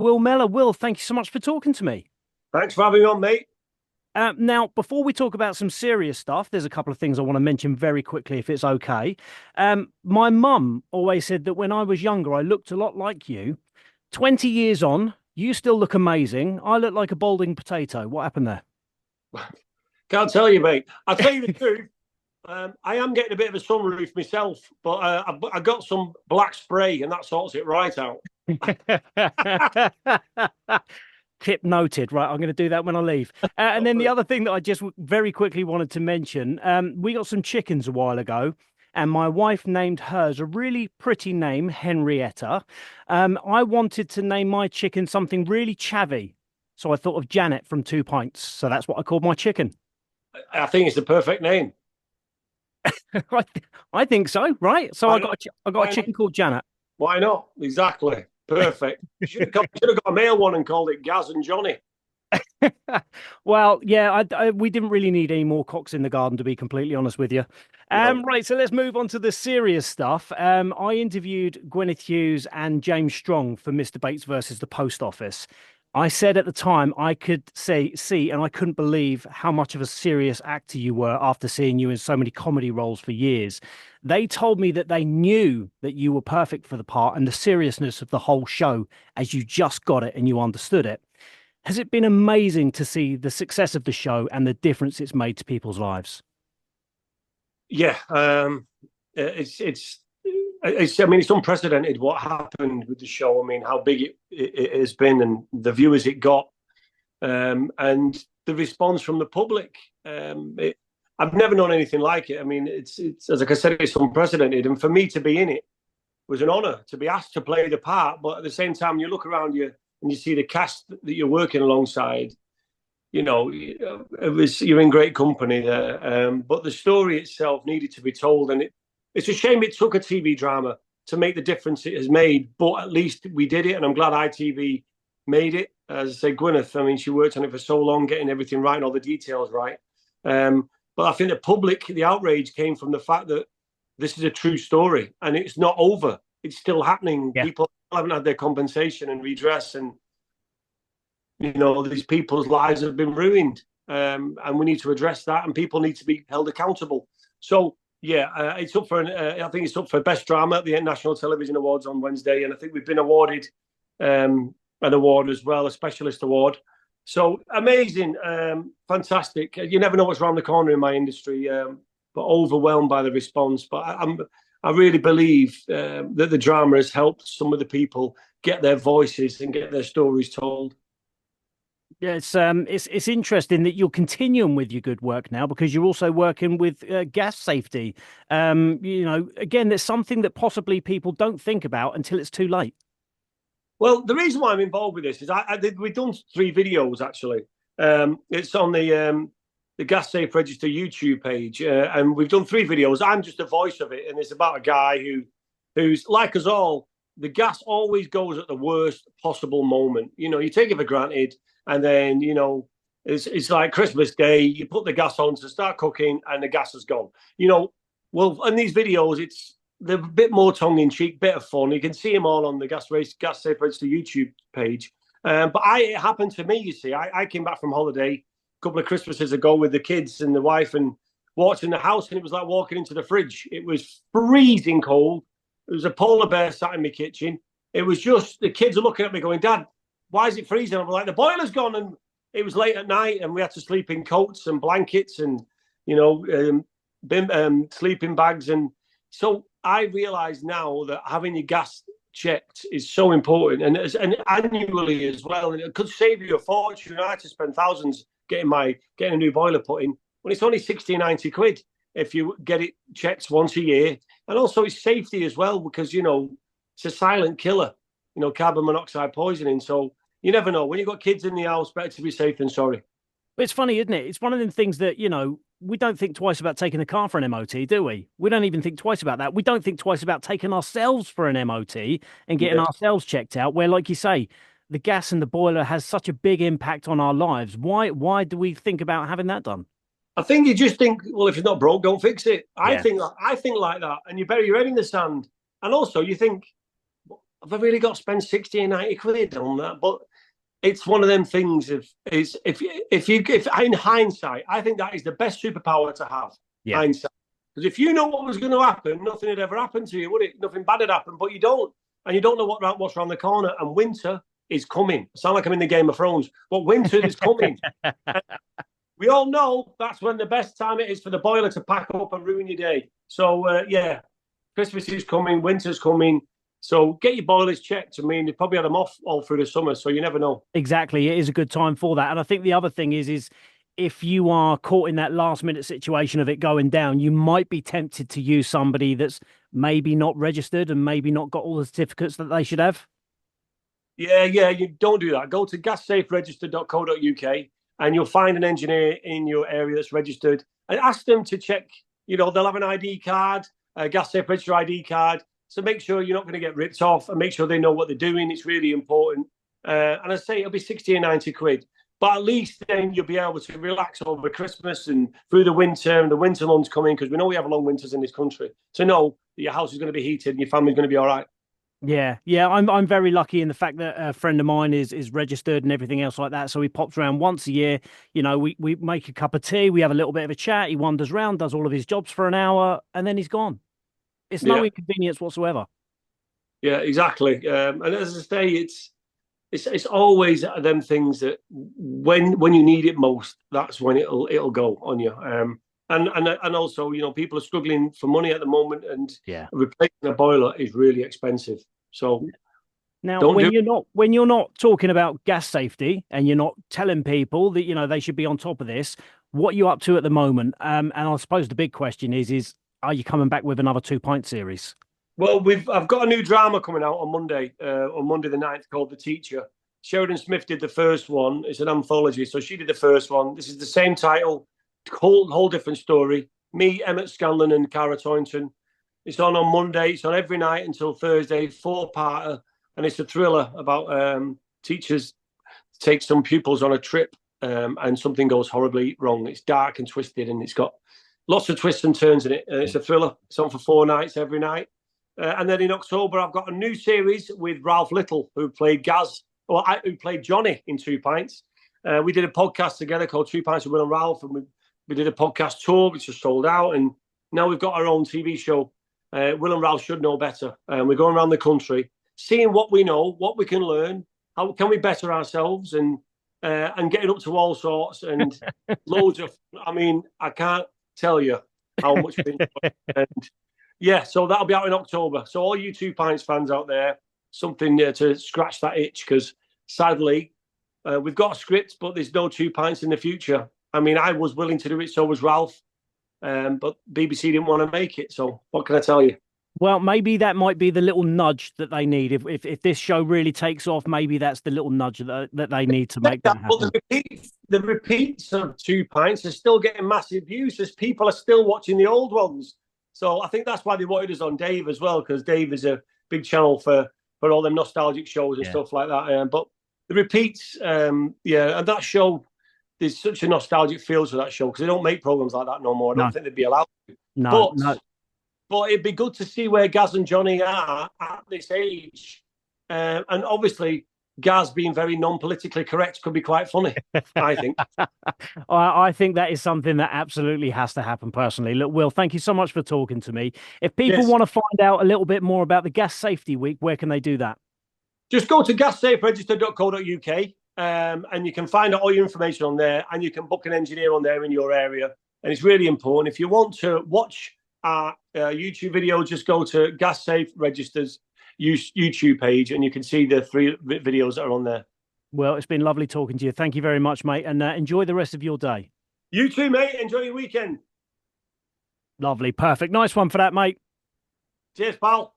Will Mellor, Will, thank you so much for talking to me. Thanks for having me on, mate. Now, before we talk about some serious stuff, there's a couple of things I want to mention very quickly, if it's okay. My mum always said that when I was younger, I looked a lot like you. 20 years on, you still look amazing. I look like a balding potato. What happened there? Can't tell you, mate. I'll tell you the truth. I am getting a bit of a sunroof myself, but I got some black spray and that sorts it right out. Tip noted. Right, I'm going to do that when I leave. And then the other thing that I just very quickly wanted to mention, we got some chickens a while ago, and my wife named hers a really pretty name, Henrietta. I wanted to name my chicken something really chavvy, so I thought of Janet from Two Pints. So that's what I called my chicken. I think it's the perfect name. I I think so, right? So Why not? I got a Why not? chicken called Janet. Why not? Exactly. Perfect. Should have got a male one and called it Gaz and Johnny. Well, yeah, we didn't really need any more cocks in the garden, to be completely honest with you. No. Right, so let's move on to the serious stuff. I interviewed Gwyneth Hughes and James Strong for Mr. Bates versus the Post Office. I said at the time I could see, and I couldn't believe how much of a serious actor you were after seeing you in so many comedy roles for years. They told me that they knew that you were perfect for the part and the seriousness of the whole show as you just got it and you understood it. Has it been amazing to see the success of the show and the difference it's made to people's lives? Yeah. I mean, it's unprecedented what happened with the show. I mean, how big it has been and the viewers it got, and the response from the public. I've never known anything like it. I mean, it's as like I said, it's unprecedented. And for me to be in it was an honour to be asked to play the part. But at the same time, you look around you and you see the cast that you're working alongside. You're in great company there. But the story itself needed to be told, and it's a shame it took a TV drama to make the difference it has made. But at least we did it, and I'm glad ITV made it. As I say, Gwyneth, I mean, she worked on it for so long, getting everything right and all the details right. But I think the outrage came from the fact that this is a true story, and it's not over. It's still happening. Yeah. People haven't had their compensation and redress, and these people's lives have been ruined, and we need to address that, and people need to be held accountable. So yeah, it's up for I think it's up for best drama at the National Television Awards on Wednesday, and I think we've been awarded an award as well, a specialist award. So amazing, fantastic. You never know what's around the corner in my industry, but overwhelmed by the response. But I really believe that the drama has helped some of the people get their voices and get their stories told. Yeah, it's interesting that you're continuing with your good work now because you're also working with gas safety. Again, there's something that possibly people don't think about until it's too late. Well, the reason why I'm involved with this is we've done 3 videos actually. It's on the Gas Safe Register YouTube page, and we've done 3 videos. I'm just the voice of it, and it's about a guy who's like us all. The gas always goes at the worst possible moment. You take it for granted, and then it's like Christmas Day. You put the gas on to start cooking, and the gas is gone. Well, in these videos, they're a bit more tongue in cheek, bit of fun. You can see them all on the Gas Safe Register YouTube page. But it happened to me. You see, I came back from holiday a couple of Christmases ago with the kids and the wife, and walked in the house, and it was like walking into the fridge. It was freezing cold. There was a polar bear sat in my kitchen. It was just the kids are looking at me going, "Dad, why is it freezing?" I'm like, "The boiler's gone." And it was late at night, and we had to sleep in coats and blankets and sleeping bags. And so I realise now that having your gas checked is so important, and annually as well. And it could save you a fortune. I had to spend thousands getting a new boiler put in when it's only 60, 90 quid if you get it checked once a year. And also it's safety as well, because it's a silent killer, carbon monoxide poisoning. So you never know. When you've got kids in the house, better to be safe than sorry. But it's funny, isn't it? It's one of the things that, we don't think twice about taking the car for an MOT, do we? We don't even think twice about that. We don't think twice about taking ourselves for an MOT and getting ourselves checked out, where, like you say, the gas and the boiler has such a big impact on our lives. Why do we think about having that done? I think you just think, well, if it's not broke, don't fix it. I Yeah. think like that, and you bury your head in the sand. And also, you think have I really got to spend 60 and 90 quid on that? But it's one of them things. If in hindsight, I think that is the best superpower to have. Yeah. Hindsight, because if you know what was going to happen, nothing had ever happened to you, would it? Nothing bad had happened, but you don't, and you don't know what's around the corner. And winter is coming. I sound like I'm in the Game of Thrones, but winter is coming. We all know that's when the best time it is for the boiler to pack up and ruin your day. So yeah, Christmas is coming, winter's coming. So get your boilers checked. I mean, they probably had them off all through the summer, so you never know. Exactly. It is a good time for that. And I think the other thing is if you are caught in that last minute situation of it going down, you might be tempted to use somebody that's maybe not registered and maybe not got all the certificates that they should have. Yeah, you don't do that. Go to gassaferegister.co.uk and you'll find an engineer in your area that's registered and ask them to check. They'll have an ID card, a gas safe register ID card. So make sure you're not going to get ripped off and make sure they know what they're doing. It's really important. And I say it'll be 60 or 90 quid. But at least then you'll be able to relax over Christmas and through the winter and the winter months coming, because we know we have long winters in this country, to know that your house is going to be heated and your family's going to be all right. Yeah. I'm very lucky in the fact that a friend of mine is registered and everything else like that. So he pops around once a year. We make a cup of tea, we have a little bit of a chat. He wanders around, does all of his jobs for an hour, and then he's gone. It's no inconvenience whatsoever. Yeah, exactly. And as I say, it's always them things that when you need it most, that's when it'll go on you. And also, people are struggling for money at the moment, and replacing a boiler is really expensive. So now, when you're not talking about gas safety and you're not telling people that they should be on top of this, what are you up to at the moment? And I suppose the big question is are you coming back with another 2 Pint series? Well, I've got a new drama coming out on Monday the 9th, called The Teacher. Sheridan Smith did the first one. It's an anthology, so she did the first one. This is the same title, whole different story. Me, Emmett Scanlon, and Cara Toynton. It's on Monday. It's on every night until Thursday, 4-parter, and it's a thriller about teachers take some pupils on a trip, and something goes horribly wrong. It's dark and twisted, and it's got lots of twists and turns in it. It's a thriller. It's on for 4 nights every night. And then in October, I've got a new series with Ralph Little, who played who played Johnny in 2 Pints. We did a podcast together called 2 Pints with Will and Ralph, and we did a podcast tour, which was sold out. And now we've got our own TV show. Will and Ralph should know better. We're going around the country, seeing what we know, what we can learn, how can we better ourselves, and getting up to all sorts and loads of. I mean, I can't tell you how much. And yeah, so that'll be out in October. So all you 2 Pints fans out there, something to scratch that itch, because sadly, we've got a script, but there's no 2 Pints in the future. I mean, I was willing to do it, so was Ralph, but BBC didn't want to make it. So what can I tell you? Well, maybe that might be the little nudge that they need. If this show really takes off, maybe that's the little nudge that they need to make that happen. But the repeats of 2 Pints are still getting massive views, as people are still watching the old ones. So I think that's why they wanted us on Dave as well, because Dave is a big channel for all them nostalgic shows and stuff like that. But the repeats, and that show, there's such a nostalgic feel to that show, because they don't make programs like that no more. I don't think they'd be allowed to. But it'd be good to see where Gaz and Johnny are at this age. And obviously, Gaz being very non-politically correct could be quite funny, I think. I think that is something that absolutely has to happen personally. Look, Will, thank you so much for talking to me. If people want to find out a little bit more about the Gas Safety Week, where can they do that? Just go to gassaferegister.co.uk, and you can find out all your information on there, and you can book an engineer on there in your area. And it's really important. If you want to watch our YouTube video, just go to Gas Safe Register's YouTube page, and you can see the 3 videos that are on there. Well, it's been lovely talking to you. Thank you very much, mate, and enjoy the rest of your day. You too, mate. Enjoy your weekend. Lovely. Perfect. Nice one for that, mate. Cheers, pal.